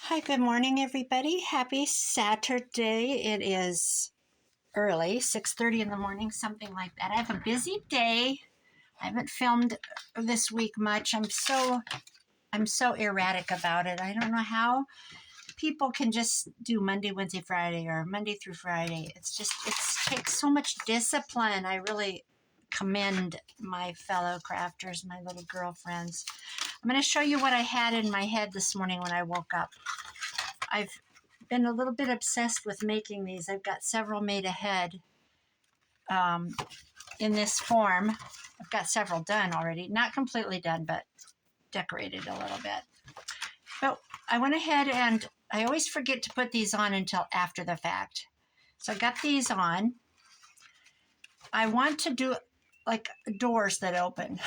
Hi, good morning, everybody. Happy Saturday. It is early, 6:30 in the morning, something like that. I have a busy day. I haven't filmed this week much. I'm so erratic about it. I don't know how people can just do Monday, Wednesday, Friday, or Monday through Friday. It takes so much discipline. I really commend my fellow crafters, my little girlfriends. I'm going to show you what I had in my head this morning when I woke up. I've been a little bit obsessed with making these. I've got several made ahead in this form. I've got several done already. Not completely done, but decorated a little bit. But I went ahead and I always forget to put these on until after the fact. So I got these on. I want to do like doors that open.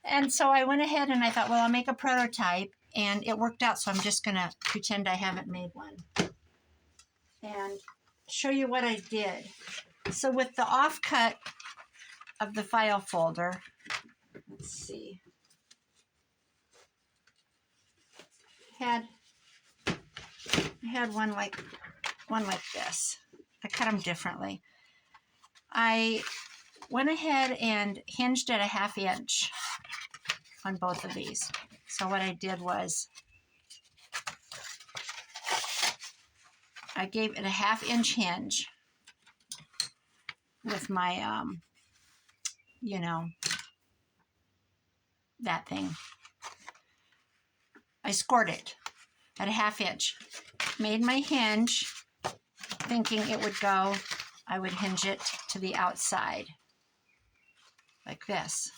And so I went ahead and I thought, well, I'll make a prototype. And it worked out, so I'm just going to pretend I haven't made one and show you what I did. So with the offcut of the file folder, let's see, I had one like this. I cut them differently. I went ahead and hinged at a 1/2 inch on both of these. So what I did was I gave it a 1/2 inch hinge with my, that thing. I scored it at a 1/2 inch. Made my hinge, thinking it would go, I would hinge it to the outside, like this.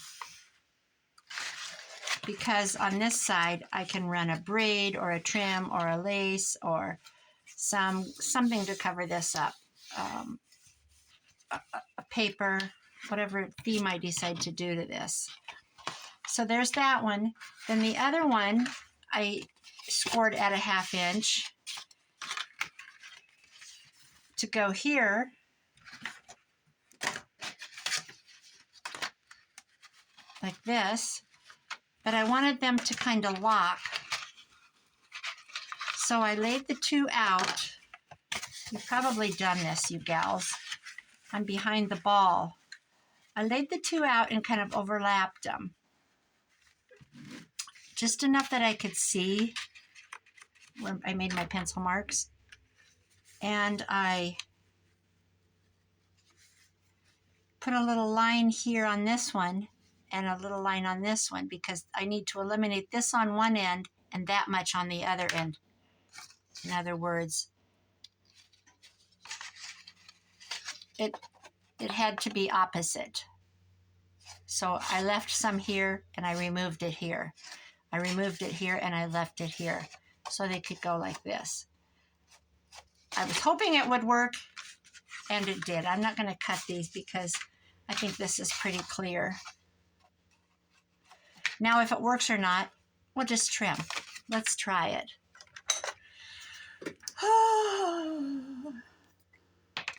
Because on this side, I can run a braid or a trim or a lace or something to cover this up. A paper, whatever theme I decide to do to this. So there's that one. Then the other one, I scored at a 1/2 inch to go here. Like this. But I wanted them to kind of lock. So I laid the two out. You've probably done this, you gals. I'm behind the ball. I laid the two out and kind of overlapped them. Just enough that I could see where I made my pencil marks. And I put a little line here on this one and a little line on this one because I need to eliminate this on one end and that much on the other end. In other words, it had to be opposite. So I left some here and I removed it here. I removed it here and I left it here. So they could go like this. I was hoping it would work, and it did. I'm not going to cut these because I think this is pretty clear. Now if it works or not, we'll just trim. Let's try it.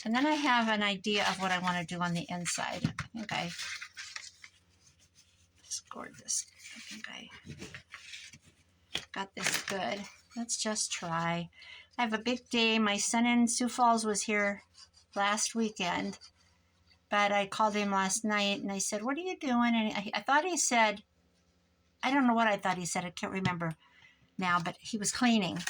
And then I have an idea of what I want to do on the inside. I think I scored this. I think I got this good. Let's just try. I have a big day. My son in Sioux Falls was here last weekend, but I called him last night and I said, what are you doing? And I thought he said, I don't know what I thought he said. I can't remember now, but he was cleaning.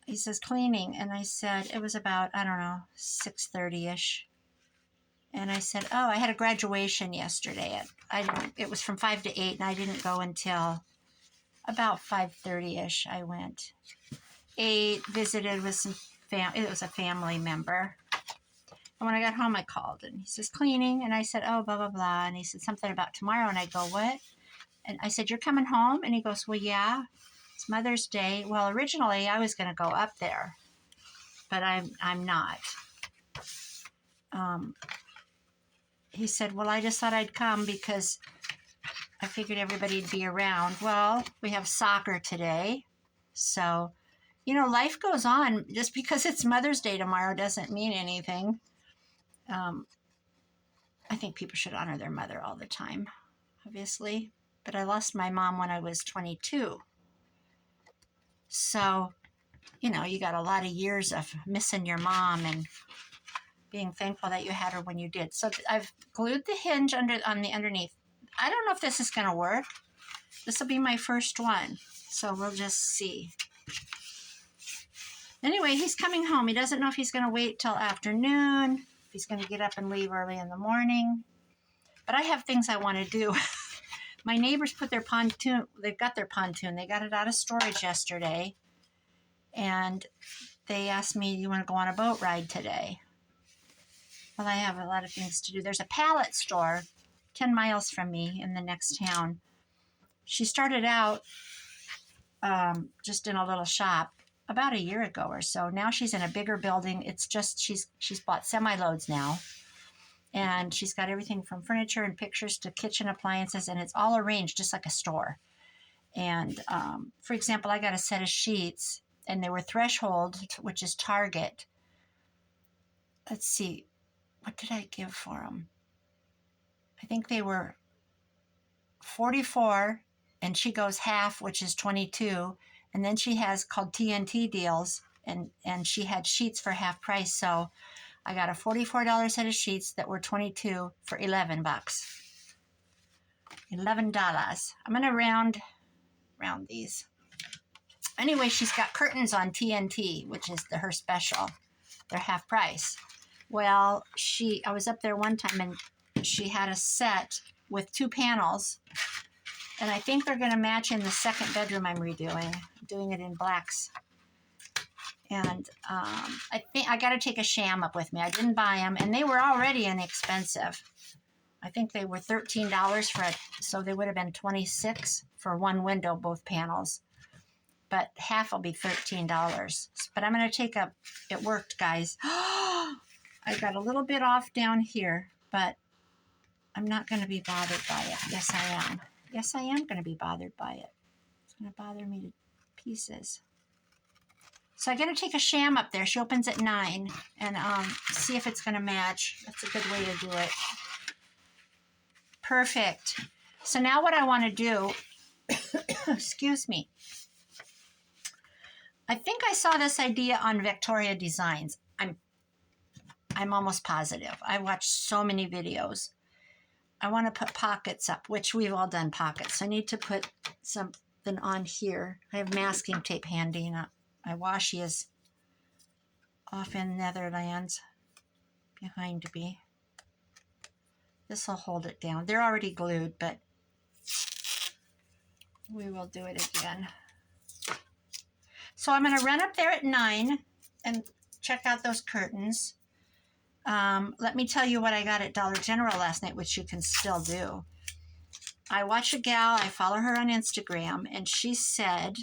He says cleaning. And I said, it was about, I don't know, 6:30-ish. And I said, oh, I had a graduation yesterday. It was from 5 to 8, and I didn't go until about 5:30-ish. I went. Ate, visited with some it was a family member. And when I got home, I called, and he says, cleaning. And I said, oh, blah, blah, blah. And he said something about tomorrow. And I go, what? And I said, you're coming home? And he goes, well, yeah, it's Mother's Day. Well, originally, I was going to go up there, but I'm not. He said, well, I just thought I'd come because I figured everybody'd be around. Well, we have soccer today. So, life goes on. Just because it's Mother's Day tomorrow doesn't mean anything. I think people should honor their mother all the time, obviously. But I lost my mom when I was 22. So, you know, you got a lot of years of missing your mom and being thankful that you had her when you did. So I've glued the hinge on the underneath. I don't know if this is going to work. This will be my first one. So we'll just see. Anyway, he's coming home. He doesn't know if he's going to wait till afternoon, if he's going to get up and leave early in the morning. But I have things I want to do. My neighbors put their pontoon, they've got their pontoon. They got it out of storage yesterday. And they asked me, you want to go on a boat ride today? Well, I have a lot of things to do. There's a pallet store 10 miles from me in the next town. She started out just in a little shop about a year ago or so. Now she's in a bigger building. It's just she's bought semi-loads now. And she's got everything from furniture and pictures to kitchen appliances, and it's all arranged just like a store. And for example, I got a set of sheets, and they were Threshold, which is Target. Let's see, what did I give for them? I think they were $44, and she goes half, which is $22. And then she has called TNT deals, and she had sheets for half price. So I got a $44 set of sheets that were $22 for $11. $11. I'm gonna round these. Anyway, she's got curtains on TNT, which is her special. They're half price. Well, I was up there one time and she had a set with 2 panels, and I think they're going to match in the second bedroom I'm redoing. I'm doing it in blacks. And I think I got to take a sham up with me. I didn't buy them, and they were already inexpensive. I think they were $13 for it, so they would have been $26 for one window, both panels. But half will be $13. But I'm going to take it worked, guys. I got a little bit off down here, but I'm not going to be bothered by it. Yes, I am. Yes, I am going to be bothered by it. It's going to bother me to pieces. So I got to take a sham up there. She opens at 9 and see if it's going to match. That's a good way to do it. Perfect. So now what I want to do, excuse me. I think I saw this idea on Victoria Designs. I'm almost positive. I watched so many videos. I want to put pockets up, which we've all done pockets. I need to put something on here. I have masking tape handy. My washi is off in Netherlands behind me. This will hold it down. They're already glued, but we will do it again. So I'm going to run up there at 9 and check out those curtains. Let me tell you what I got at Dollar General last night, which you can still do. I watch a gal, I follow her on Instagram, and she said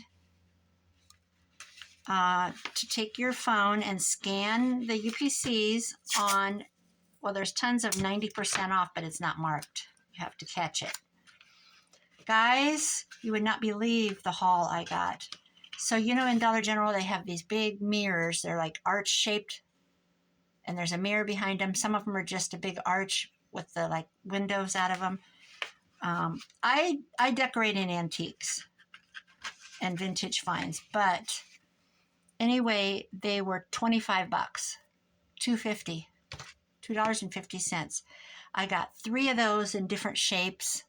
to take your phone and scan the UPCs on, well, there's tons of 90% off, but it's not marked. You have to catch it. Guys, you would not believe the haul I got. So, you know, in Dollar General, they have these big mirrors. They're like arch-shaped, and there's a mirror behind them. Some of them are just a big arch with the like windows out of them. I decorate in antiques and vintage finds, but anyway, they were $25, $2.50. I got 3 of those in different shapes.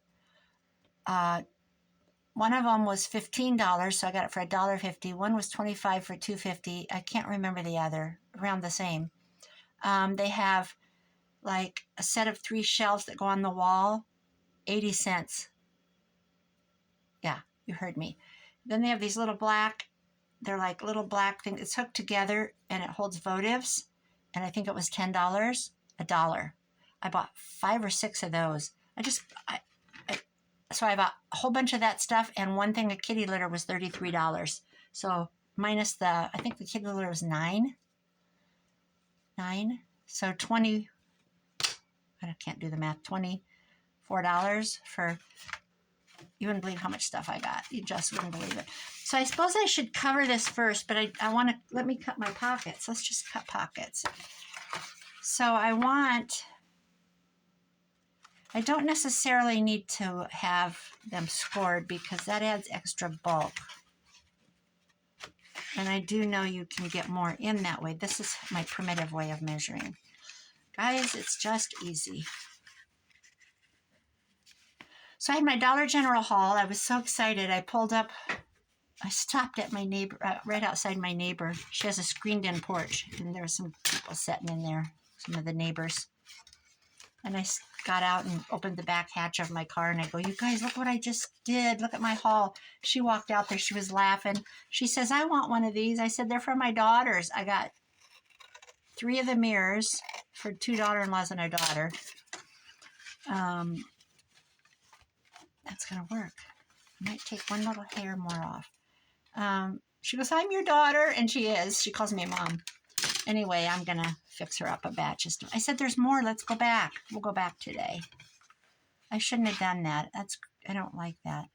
One of them was $15, so I got it for $1.50. One was $25 for $2.50. I can't remember the other, around the same. They have like a set of 3 shelves that go on the wall, 80 cents. Yeah, you heard me. Then they have these little black, they're like little black things. It's hooked together and it holds votives. And I think it was $10, $1. I bought 5 or 6 of those. So I bought a whole bunch of that stuff, and one thing of kitty litter was $33. So minus I think the kitty litter was $9. So 20, I can't do the math, $24 for, you wouldn't believe how much stuff I got. You just wouldn't believe it. So I suppose I should cover this first, but I want to, let me cut my pockets. Let's just cut pockets. So I don't necessarily need to have them scored because that adds extra bulk. And I do know you can get more in that way. This is my primitive way of measuring. Guys, it's just easy. So I had my Dollar General haul. I was so excited. I pulled up, I stopped at my neighbor, right outside my neighbor. She has a screened-in porch, and there were some people sitting in there, some of the neighbors. And I got out and opened the back hatch of my car, and I go, you guys, look what I just did. Look at my haul. She walked out there. She was laughing. She says, I want one of these. I said, they're for my daughters. I got 3 of the mirrors for 2 daughter-in-laws and a daughter. That's going to work. I might take one little hair more off. She goes, I'm your daughter. And she is. She calls me mom. Anyway, I'm going to fix her up a batch. I said, there's more. Let's go back. We'll go back today. I shouldn't have done that. I don't like that.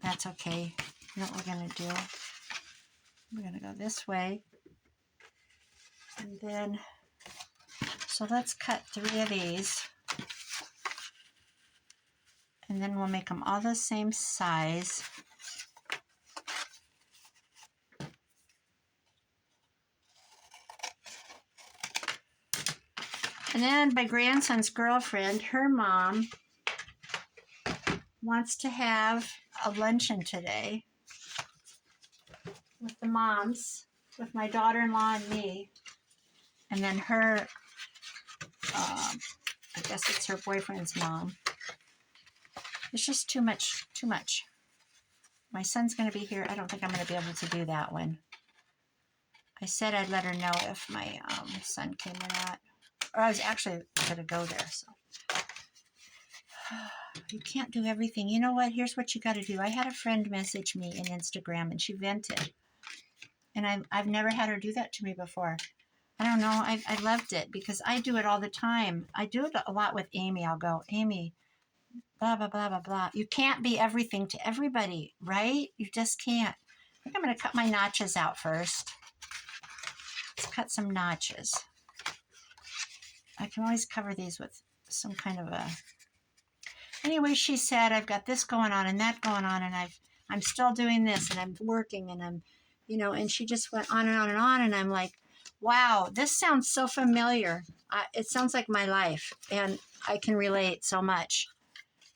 That's okay. You know what we're going to do? We're going to go this way. And then, so let's cut 3 of these. And then we'll make them all the same size. And then my grandson's girlfriend, her mom, wants to have a luncheon today with the moms, with my daughter-in-law and me. And then her, I guess it's her boyfriend's mom. It's just too much. My son's going to be here. I don't think I'm going to be able to do that one. I said I'd let her know if my son came or not. Or I was actually going to go there. So you can't do everything. You know what? Here's what you got to do. I had a friend message me in Instagram, and she vented. And I've never had her do that to me before. I don't know. I loved it because I do it all the time. I do it a lot with Amy. I'll go, Amy, blah, blah, blah, blah, blah. You can't be everything to everybody, right? You just can't. I think I'm going to cut my notches out first. Let's cut some notches. I can always cover these with some kind of a... Anyway, she said, I've got this going on and that going on, and I'm still doing this, and I'm working, and I'm, you know, and she just went on and on and on, and I'm like, wow, this sounds so familiar. It sounds like my life, and I can relate so much.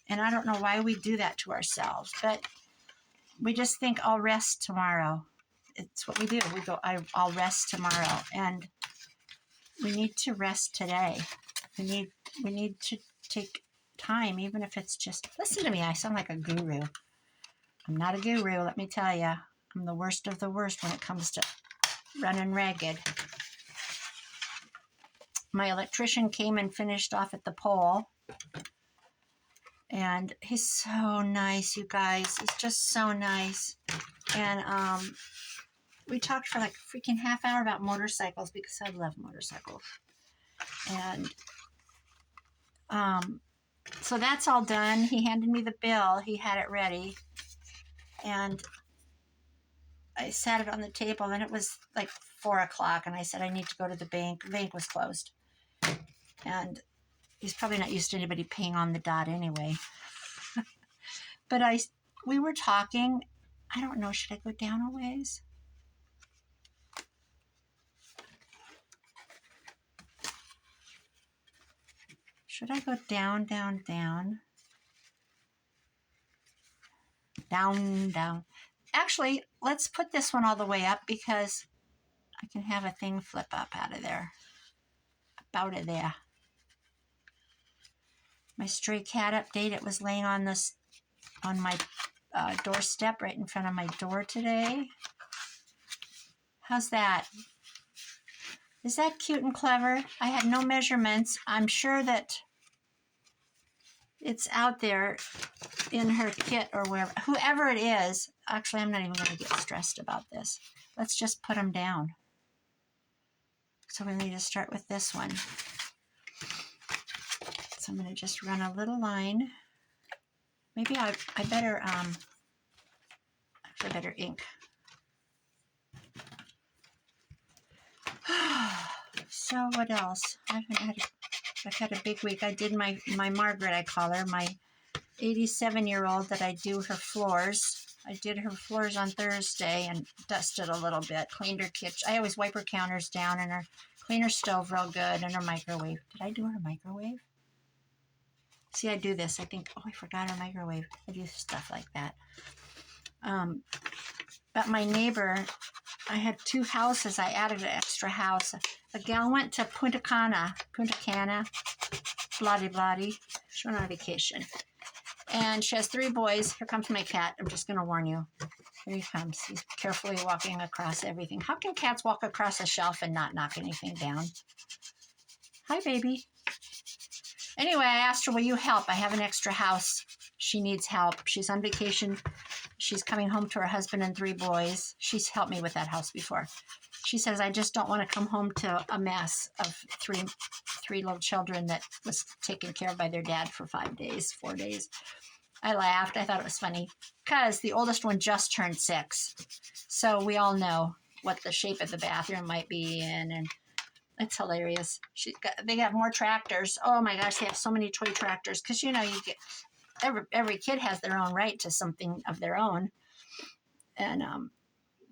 And I don't know why we do that to ourselves, but we just think I'll rest tomorrow. It's what we do. We go, I'll rest tomorrow, and we need to rest today. We need to take time, even if it's just, listen to me, I sound like a guru. I'm not a guru, let me tell you. I'm the worst of the worst when it comes to running ragged. My electrician came and finished off at the pole. And he's so nice, you guys. He's just so nice. And we talked for like a freaking half hour about motorcycles because I love motorcycles. And so that's all done. He handed me the bill. He had it ready. And I sat it on the table, and it was like 4 o'clock, and I said, I need to go to the bank. The bank was closed. And he's probably not used to anybody paying on the dot anyway. But we were talking. I don't know, should I go down a ways? Should I go down, down, down? Down, down. Actually, let's put this one all the way up because I can have a thing flip up out of there. Up out of there. My stray cat update, it was laying on my doorstep right in front of my door today. How's that? Is that cute and clever? I had no measurements. I'm sure that it's out there in her kit or wherever. Whoever it is, actually, I'm not even going to get stressed about this. Let's just put them down. So we need to start with this one. So I'm going to just run a little line. Maybe I better, actually I better ink. So what else? I've had a big week. I did my Margaret, I call her, my 87-year-old that I do her floors. I did her floors on Thursday and dusted a little bit, cleaned her kitchen. I always wipe her counters down and her clean her stove real good and her microwave. Did I do her microwave? See, I do this. I think, oh, I forgot her microwave. I do stuff like that. But my neighbor, I had 2 houses. I added an extra house. A gal went to Punta Cana, bloody. She went on vacation. And she has 3 boys. Here comes my cat. I'm just going to warn you. Here he comes. He's carefully walking across everything. How can cats walk across a shelf and not knock anything down? Hi, baby. Anyway, I asked her, will you help? I have an extra house. She needs help. She's on vacation. She's coming home to her husband and 3 boys. She's helped me with that house before. She says, I just don't want to come home to a mess of three little children that was taken care of by their dad for 4 days. I laughed. I thought it was funny because the oldest one just turned 6. So we all know what the shape of the bathroom might be in, and it's hilarious. They have more tractors. Oh my gosh, they have so many toy tractors because you get every kid has their own right to something of their own, and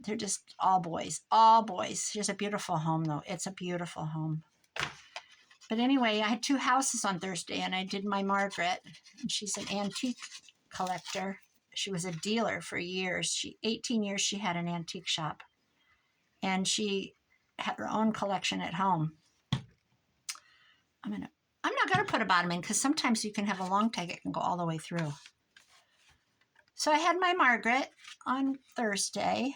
they're just all boys. She's a beautiful home though. It's a beautiful home. But anyway, I had 2 houses on Thursday, and I did my Margaret, and she's an antique collector. She was a dealer for years. 18 years she had an antique shop, and she had her own collection at home. I'm not gonna put a bottom in because sometimes you can have a long tag. It can go all the way through. So I had my Margaret on Thursday.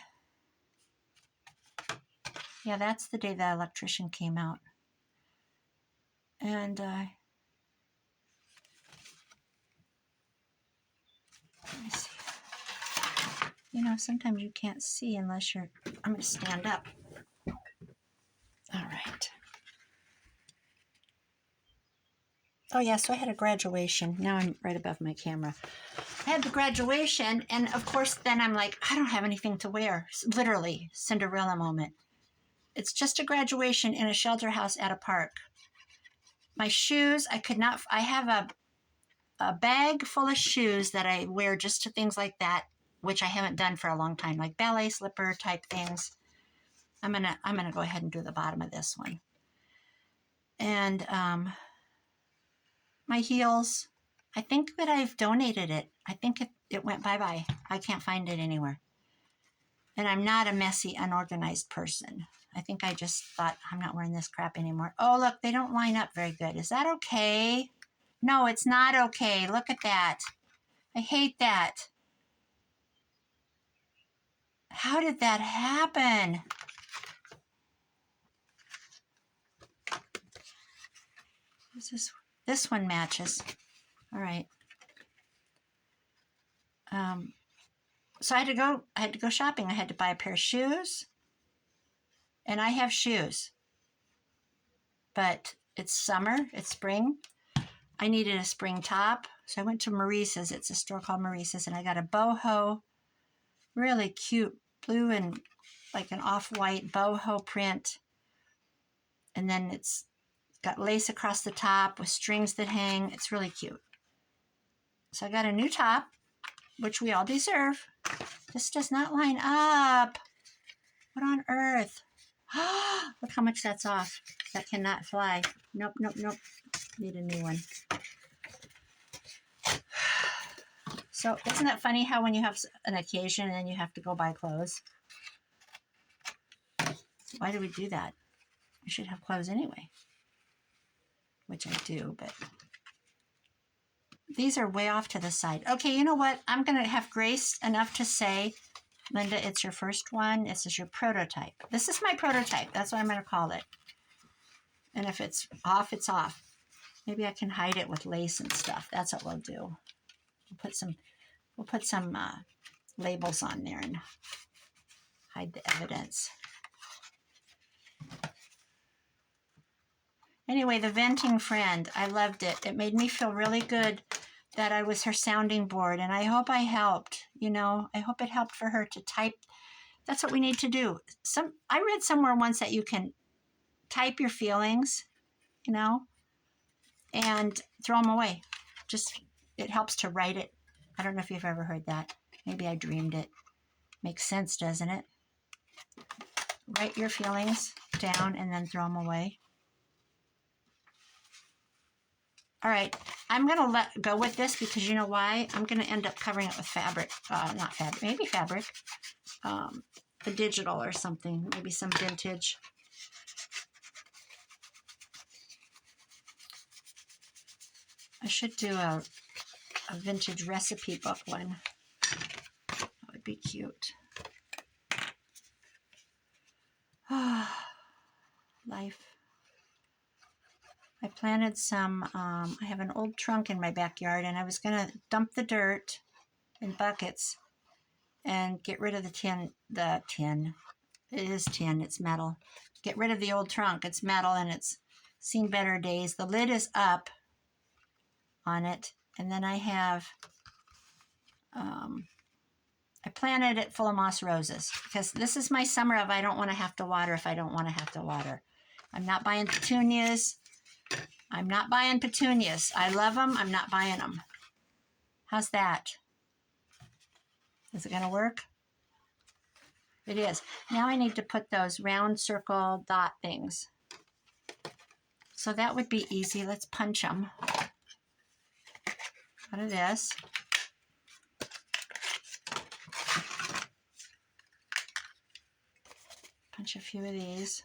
Yeah, that's the day the electrician came out. And let me see. Sometimes you can't see unless I'm going to stand up. All right. Oh, yeah, so I had a graduation. Now I'm right above my camera. I had the graduation, and of course, then I'm like, I don't have anything to wear. Literally, Cinderella moment. It's just a graduation in a shelter house at a park. My shoes, I have a bag full of shoes that I wear just to things like that, which I haven't done for a long time, like ballet slipper type things. I'm gonna go ahead and do the bottom of this one. And my heels, I think that I've donated it. I think it went bye-bye. I can't find it anywhere. And I'm not a messy, unorganized person. I think I just thought, I'm not wearing this crap anymore. Oh, look, they don't line up very good. Is that okay? No, it's not okay. Look at that. I hate that. How did that happen? This one matches. All right. So I had to go shopping. I had to buy a pair of shoes. And I have shoes. But it's summer, it's spring. I needed a spring top. So I went to Maurice's. It's a store called Maurice's, and I got a boho, really cute blue and like an off-white boho print. And then it's got lace across the top with strings that hang. It's really cute. So I got a new top, which we all deserve. This does not line up. What on earth? Look how much that's off. That cannot fly. Nope. Need a new one. So isn't that funny how when you have an occasion and then you have to go buy clothes? Why do we do that? I should have clothes anyway. Which I do, but these are way off to the side. Okay, you know what? I'm going to have grace enough to say, Linda, it's your first one. This is your prototype. This is my prototype. That's what I'm going to call it. And if it's off, it's off. Maybe I can hide it with lace and stuff. That's what we'll do. We'll put some labels on there and hide the evidence. Anyway, the venting friend, I loved it. It made me feel really good that I was her sounding board, and I hope I helped. I hope it helped for her to type. That's what we need to do. I read somewhere once that you can type your feelings, and throw them away. It helps to write it I don't know if you've ever heard that. Maybe I dreamed it. Makes sense, doesn't it? Write your feelings down and then throw them away. All right, I'm going to let go with this because you know why? I'm going to end up covering it with fabric. Not fabric, maybe fabric. The digital or something, maybe some vintage. I should do a vintage recipe book one. That would be cute. Life. I planted some, I have an old trunk in my backyard, and I was going to dump the dirt in buckets and get rid of the tin. It is tin, it's metal. Get rid of the old trunk. It's metal and it's seen better days. The lid is up on it. And then I have, I planted it full of moss roses because this is my summer of I don't want to have to water if I don't want to have to water. I'm not buying petunias. I'm not buying petunias. I love them. I'm not buying them. How's that? Is it going to work? It is. Now I need to put those round circle dot things. So that would be easy. Let's punch them out of this. Punch a few of these.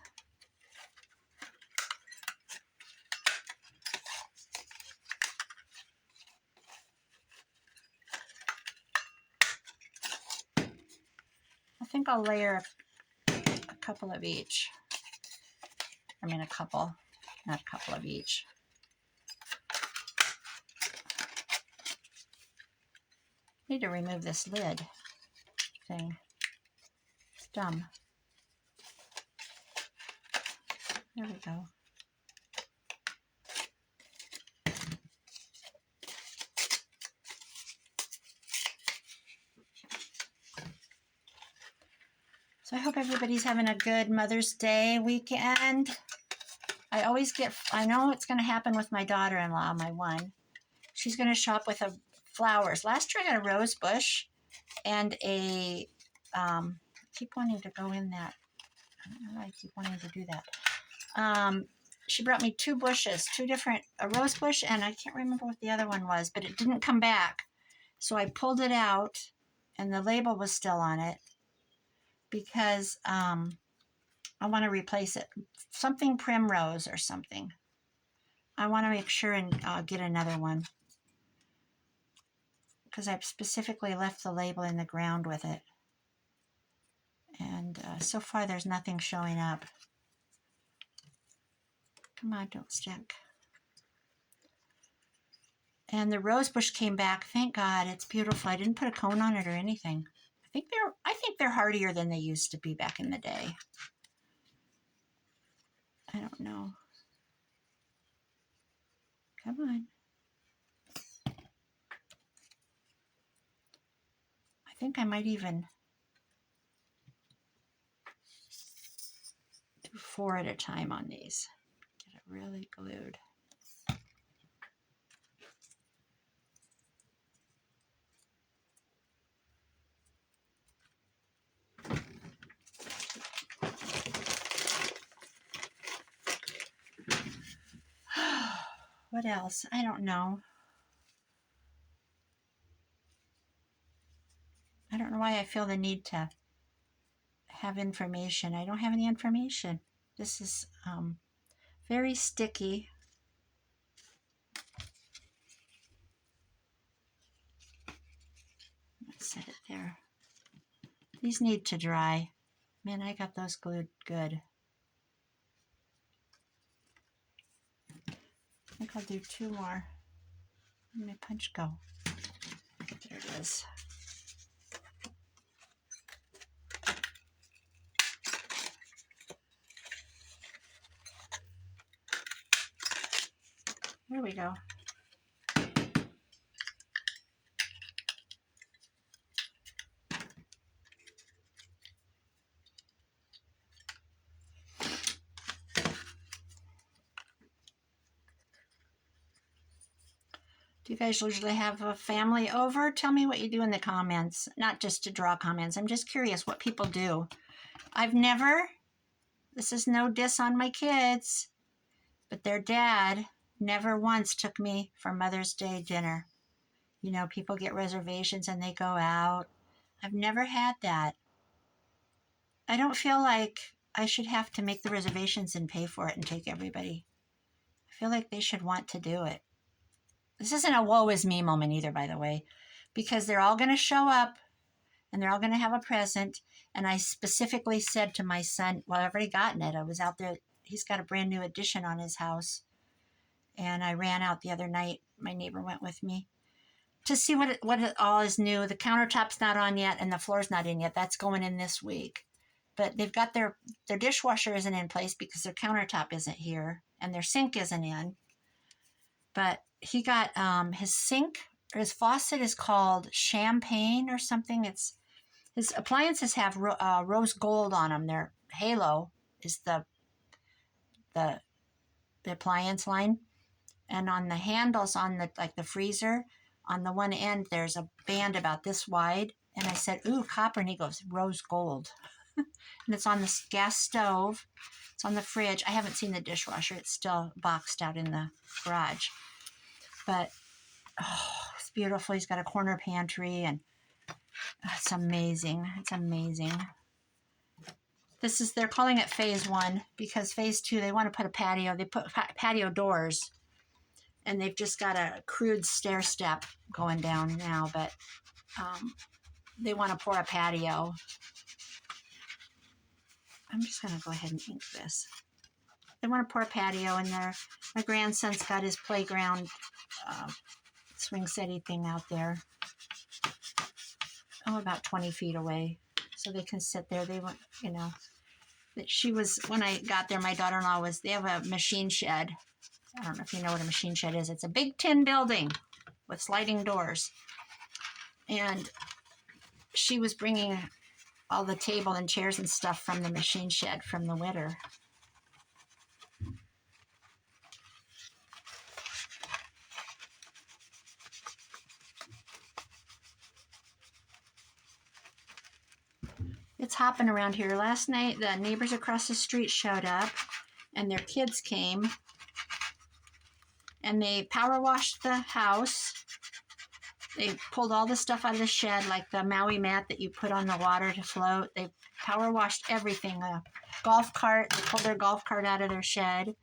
I think I'll layer a couple of each. I mean a couple, not a couple of each. Need to remove this lid thing. It's dumb. There we go. So I hope everybody's having a good Mother's Day weekend. I know it's going to happen with my daughter-in-law, my one. She's going to shop with flowers. Last year I got a rose bush and a, I keep wanting to go in that. I don't know why I keep wanting to do that. She brought me two bushes, a rose bush, and I can't remember what the other one was, but it didn't come back. So I pulled it out, and the label was still on it because I want to replace it. Something primrose or something. I want to make sure and get another one because I've specifically left the label in the ground with it. And so far there's nothing showing up. Come on, don't stick. And the rose bush came back. Thank God, it's beautiful. I didn't put a cone on it or anything. I think they're hardier than they used to be back in the day. I don't know. Come on. I think I might even do 4 at a time on these. Get it really glued. What else? I don't know. I don't know why I feel the need to have information. I don't have any information. This is very sticky. Let's set it there. These need to dry. Man, I got those glued good. I think I'll do 2 more. Where'd my punch go? There it is. There we go. Do you guys usually have a family over? Tell me what you do in the comments. Not just to draw comments. I'm just curious what people do. This is no diss on my kids, but their dad never once took me for Mother's Day dinner. You know, people get reservations and they go out. I've never had that. I don't feel like I should have to make the reservations and pay for it and take everybody. I feel like they should want to do it. This isn't a woe is me moment either, by the way, because they're all going to show up and they're all going to have a present. And I specifically said to my son, well, I've already gotten it. I was out there. He's got a brand new addition on his house. And I ran out the other night. My neighbor went with me to see what it all is new. The countertop's not on yet and the floor's not in yet. That's going in this week. But they've got their dishwasher isn't in place because their countertop isn't here and their sink isn't in. But he got his sink, or his faucet is called Champagne or something. His appliances have rose gold on them. Their Halo is the appliance line. And on the handles on the freezer, on the one end, there's a band about this wide. And I said, ooh, copper. And he goes, rose gold. And it's on the gas stove. It's on the fridge. I haven't seen the dishwasher. It's still boxed out in the garage. But, oh, it's beautiful. He's got a corner pantry, and it's amazing. It's amazing. They're calling it phase 1 because phase 2, they want to put a patio. They put patio doors, and they've just got a crude stair step going down now, but they want to pour a patio. I'm just going to go ahead and ink this. They want to pour a patio in there. My grandson's got his playground swing setty thing out there. Oh, about 20 feet away. So they can sit there. They want, you know. When I got there, my daughter-in-law they have a machine shed. I don't know if you know what a machine shed is. It's a big tin building with sliding doors. And she was bringing all the table and chairs and stuff from the machine shed from the winter. It's hopping around here. Last night, the neighbors across the street showed up, and their kids came, and they power washed the house. They pulled all the stuff out of the shed, like the Maui mat that you put on the water to float. They power washed everything. A golf cart, they pulled their golf cart out of their shed.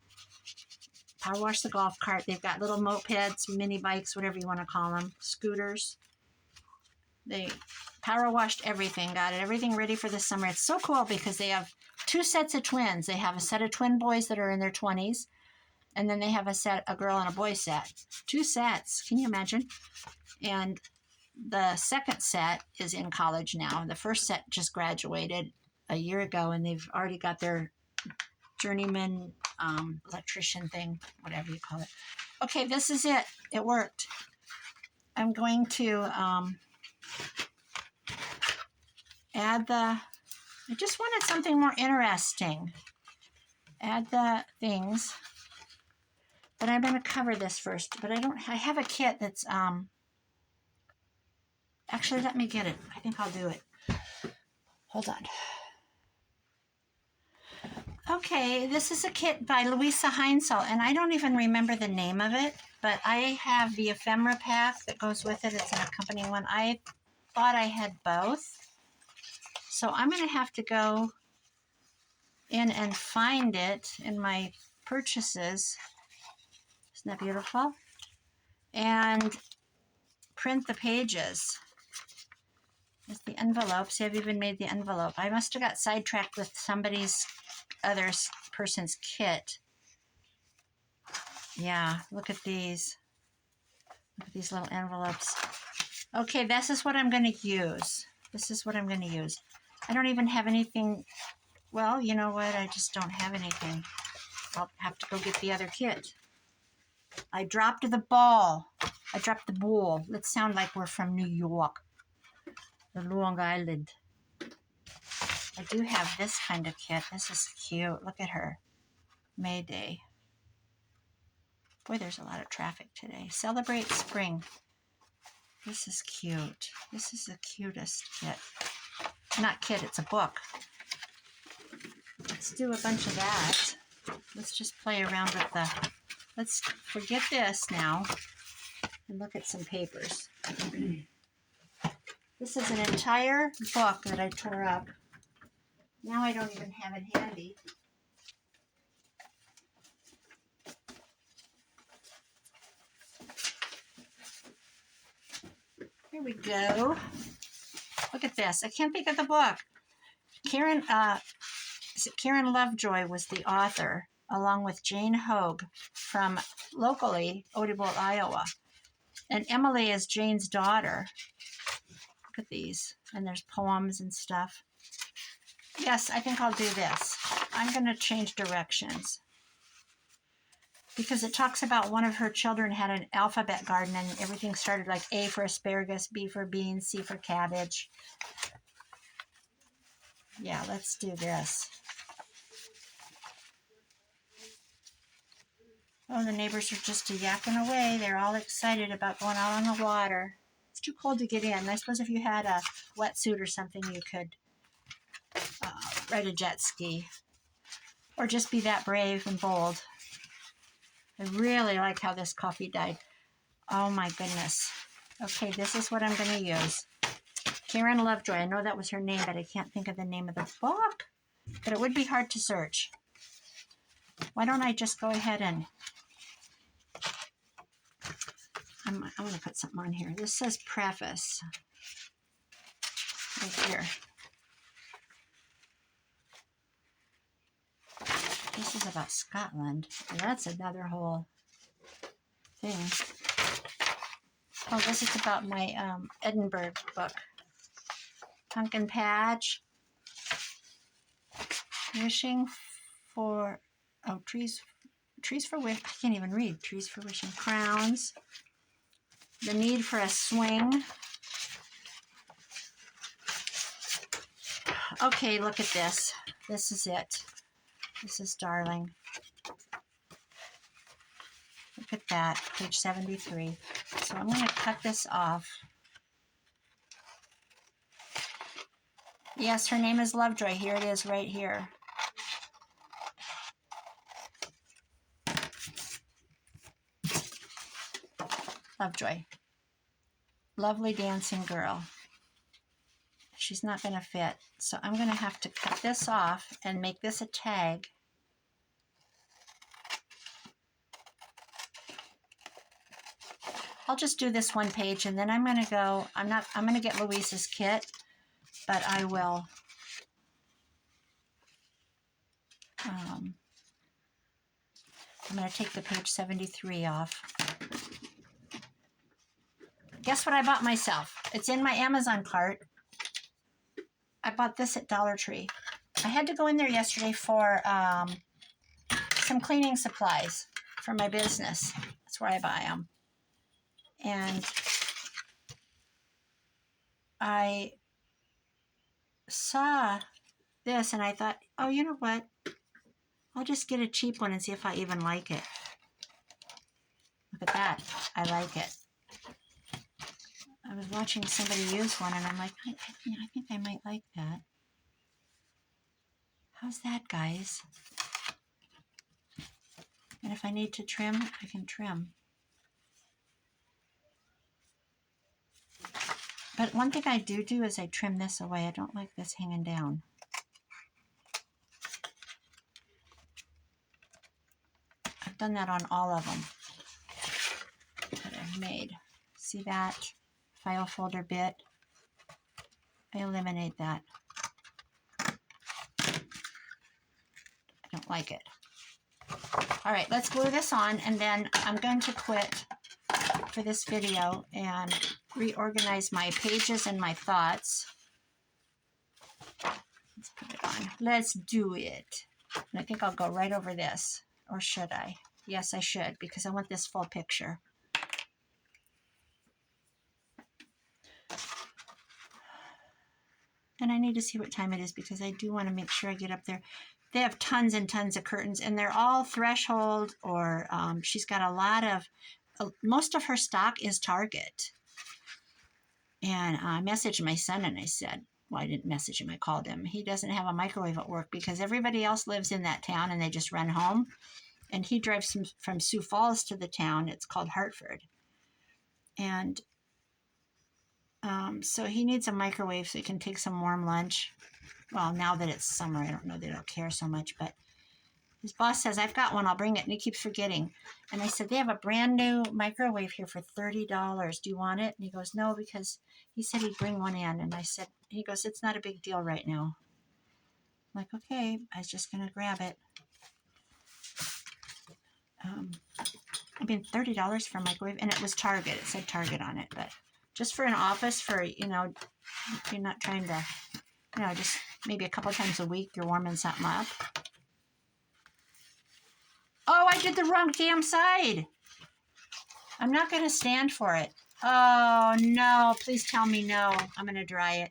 Power washed the golf cart. They've got little mopeds, mini bikes, whatever you want to call them, scooters. They power washed everything, got everything ready for the summer. It's so cool because they have 2 sets of twins. They have a set of twin boys that are in their 20s, and then they have a girl and a boy set. 2 sets. Can you imagine? And the second set is in college now. The first set just graduated a year ago, and they've already got their journeyman electrician thing, whatever you call it. Okay, this is it. It worked. I'm going to I just wanted something more interesting. Add the things. But I'm going to cover this first. But I have a kit that's, actually, let me get it. I think I'll do it. Hold on. Okay, this is a kit by Louisa Heinzel, and I don't even remember the name of it, but I have the ephemera pack that goes with it. It's an accompanying one. I thought I had both. So I'm going to have to go in and find it in my purchases. Isn't that beautiful? And print the pages. There's the envelope. See, I've even made the envelope. I must have got sidetracked with somebody's other person's kit. Yeah, look at these. Look at these little envelopes. Okay, this is what I'm going to use. This is what I'm going to use. I don't even have anything. Well, you know what? I just don't have anything. I'll have to go get the other kit. I dropped the ball. I dropped the ball. Let's sound like we're from New York. The Long Island. I do have this kind of kit. This is cute. Look at her. Mayday. Boy, there's a lot of traffic today. Celebrate spring. This is cute. This is the cutest kit. Not kit, it's a book. Let's do a bunch of that. Let's just play around with the... Let's forget this now and look at some papers. This is an entire book that I tore up. Now I don't even have it handy. Here we go. Look at this. I can't think of the book. Sharon Lovejoy was the author, along with Jane Hoag from locally Odebolt, Iowa. And Emily is Jane's daughter. Look at these. And there's poems and stuff. Yes, I think I'll do this. I'm going to change directions. Because it talks about one of her children had an alphabet garden and everything started like A for asparagus, B for beans, C for cabbage. Yeah, let's do this. Oh, the neighbors are just yakking away. They're all excited about going out on the water. It's too cold to get in. I suppose if you had a wetsuit or something, you could ride a jet ski. Or just be that brave and bold. I really like how this coffee dyed. Oh my goodness. Okay, this is what I'm going to use. Sharon Lovejoy. I know that was her name, but I can't think of the name of the book. But it would be hard to search. Why don't I just go ahead and... I'm going to put something on here. This says preface. Right here. This is about Scotland. And that's another whole thing. Oh, this is about my Edinburgh book. Pumpkin patch. Wishing for... Oh, trees for wish. I can't even read. Trees for wishing. Crowns. The need for a swing. Okay, look at this. This is it. This is darling. Look at that, page 73. So I'm going to cut this off. Yes, her name is Lovejoy. Here it is right here. Lovejoy. Lovely dancing girl. She's not going to fit. So I'm going to have to cut this off and make this a tag. I'll just do this one page and then I'm going to go, I'm going to get Louise's kit, but I will I'm going to take the page 73 off. Guess what I bought myself? It's in my Amazon cart. I bought this at Dollar Tree. I had to go in there yesterday for some cleaning supplies for my business. That's where I buy them. And I saw this and I thought, oh, you know what? I'll just get a cheap one and see if I even like it. Look at that. I like it. I was watching somebody use one and I'm like, I think I might like that. How's that, guys? And if I need to trim, I can trim. But one thing I do is I trim this away. I don't like this hanging down. I've done that on all of them that I've made. See that file folder bit? I eliminate that. I don't like it. All right, let's glue this on and then I'm going to quit for this video and reorganize my pages and my thoughts. Let's put it on. Let's do it. And I think I'll go right over this. Or should I? Yes, I should, because I want this full picture. And I need to see what time it is because I do want to make sure I get up there. they have tons and tons of curtains, and they're all Threshold, or she's got a lot of, most of her stock is Target. And I messaged my son and I said, well, I didn't message him, I called him. He doesn't have a microwave at work because everybody else lives in that town and they just run home. And he drives from Sioux Falls to the town. It's called Hartford. And so he needs a microwave so he can take some warm lunch. Well, now that it's summer, I don't know, they don't care so much, but his boss says, I've got one, I'll bring it. And he keeps forgetting. And I said, they have a brand new microwave here for $30. Do you want it? And he goes, no, because he said he'd bring one in. And I said, he goes, it's not a big deal right now. I'm like, okay, I was just going to grab it. $30 for a microwave. And it was Target. It said Target on it. But just for an office, for, you're not trying to, just maybe a couple times a week, you're warming something up. Oh, I did the wrong damn side. I'm not going to stand for it. Oh, no. Please tell me no. I'm going to dry it.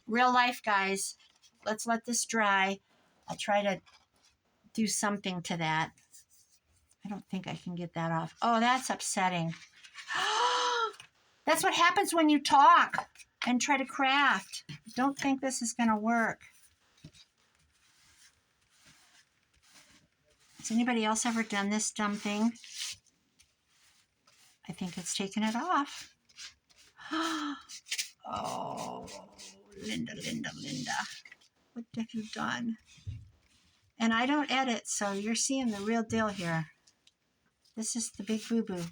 Real life, guys. Let's let this dry. I'll try to do something to that. I don't think I can get that off. Oh, that's upsetting. That's what happens when you talk and try to craft. Don't think this is going to work. Has anybody else ever done this dumb thing? I think it's taken it off. Oh, Linda. What have you done? And I don't edit, so you're seeing the real deal here. This is the big boo-boo.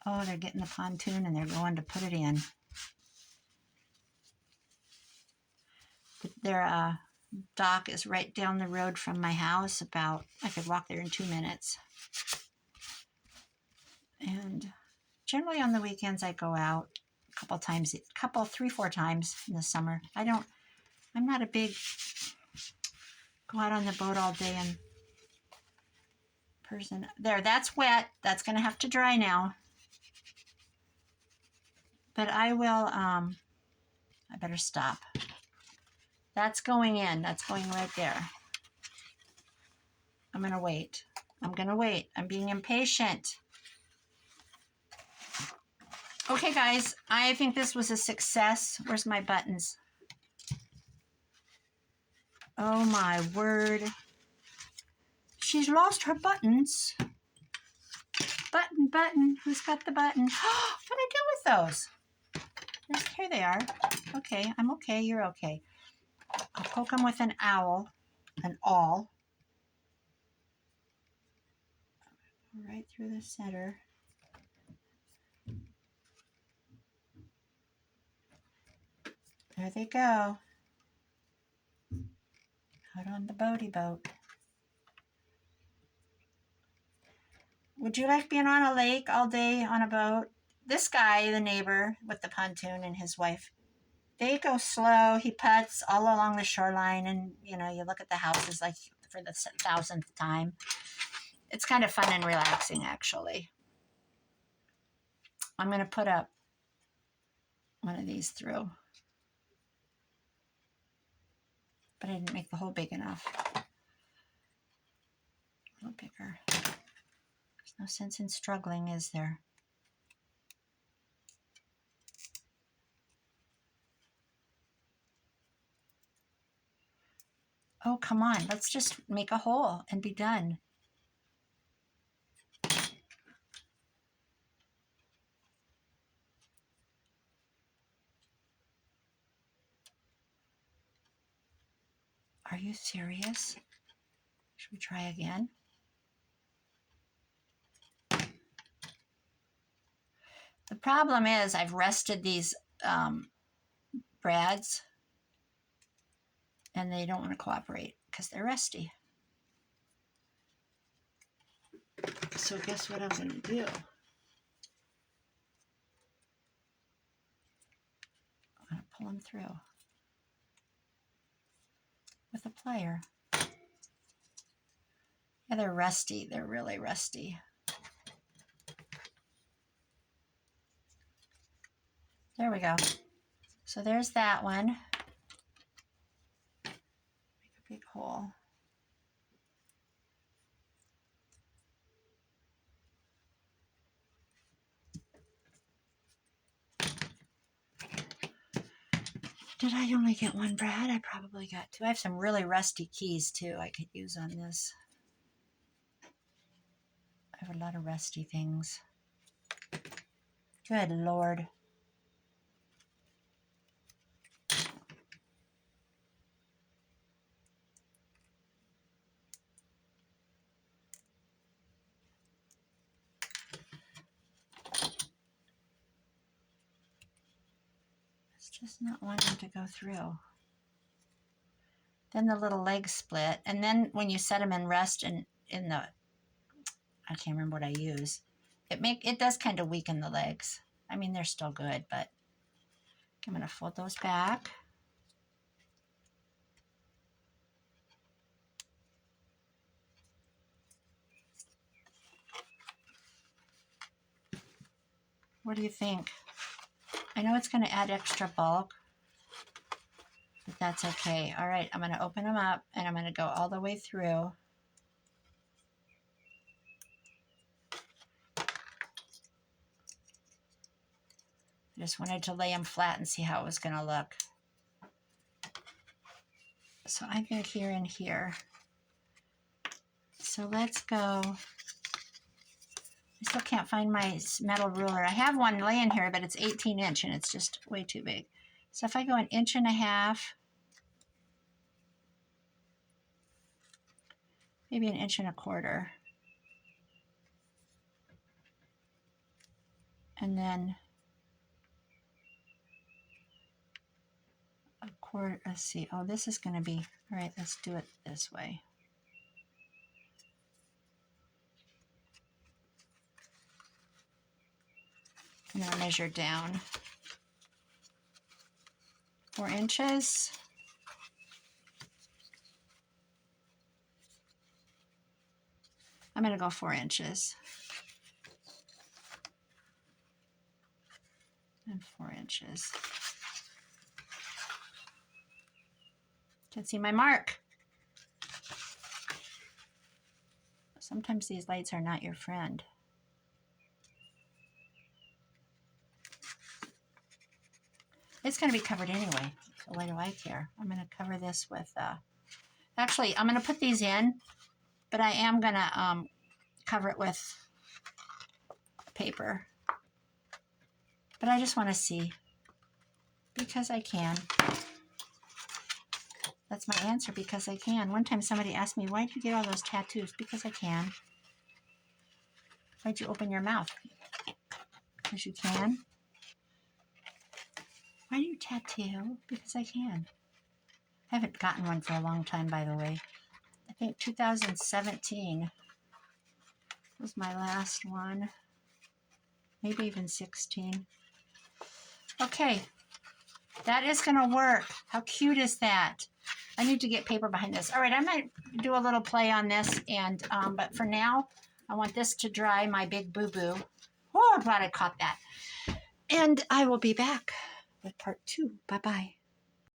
Oh, they're getting the pontoon and they're going to put it in. Their dock is right down the road from my house. I could walk there in 2 minutes. And generally on the weekends I go out a couple times, 3-4 times in the summer. I'm not a big go out on the boat all day and person. There, that's wet. That's going to have to dry now. But I will, I better stop. That's going in. That's going right there. I'm going to wait. I'm being impatient. Okay, guys, I think this was a success. Where's my buttons? Oh, my word. She's lost her buttons. Button. Who's got the button? What did I do with those? Here they are. Okay, I'm okay. You're okay. I'll poke them with an awl. Right through the center. There they go. Out on the boaty boat. Would you like being on a lake all day on a boat? This guy, the neighbor with the pontoon and his wife, they go slow. He putts all along the shoreline and, you look at the houses like for the 1,000th time. It's kind of fun and relaxing, actually. I'm going to put up one of these through. But I didn't make the hole big enough. A little bigger. There's no sense in struggling, is there? Oh, come on. Let's just make a hole and be done. Are you serious? Should we try again? The problem is I've rested these brads and they don't want to cooperate because they're rusty. So guess what I'm going to do? I'm going to pull them through with a plier. Yeah, they're rusty. They're really rusty. There we go. So there's that one. Make a big hole. Did I only get one brad? I probably got two. I have some really rusty keys too I could use on this. I have a lot of rusty things. Good Lord. It's just not wanting to go through. Then the little legs split, and then when you set them in rest and in the, I can't remember what I use, it does kind of weaken the legs. I mean, they're still good, but I'm going to fold those back. What do you think? I know it's going to add extra bulk, but that's okay. All right, I'm going to open them up, and I'm going to go all the way through. I just wanted to lay them flat and see how it was going to look. So I got here and here. So let's go. I still can't find my metal ruler. I have one laying here, but it's 18-inch and it's just way too big. So if I go 1.5 inches, maybe 1.25 inches, and then a quarter. Let's see. Oh, this is going to be, all right, let's do it this way. I'm going to measure down 4 inches. I'm going to go 4 inches. And 4 inches. Can see my mark. Sometimes these lights are not your friend. It's going to be covered anyway, so why do I care? I'm going to cover this with, actually, I'm going to put these in, but I am going to cover it with paper. But I just want to see, because I can. That's my answer, because I can. One time somebody asked me, why do you get all those tattoos? Because I can. Why'd you open your mouth? Because you can. Why do you tattoo? Because I can. I haven't gotten one for a long time, by the way. I think 2017 was my last one. Maybe even 16. Okay, that is going to work. How cute is that? I need to get paper behind this. All right, I might do a little play on this, and but for now, I want this to dry, my big boo-boo. Oh, I'm glad I caught that. And I will be back with part 2. Bye-bye.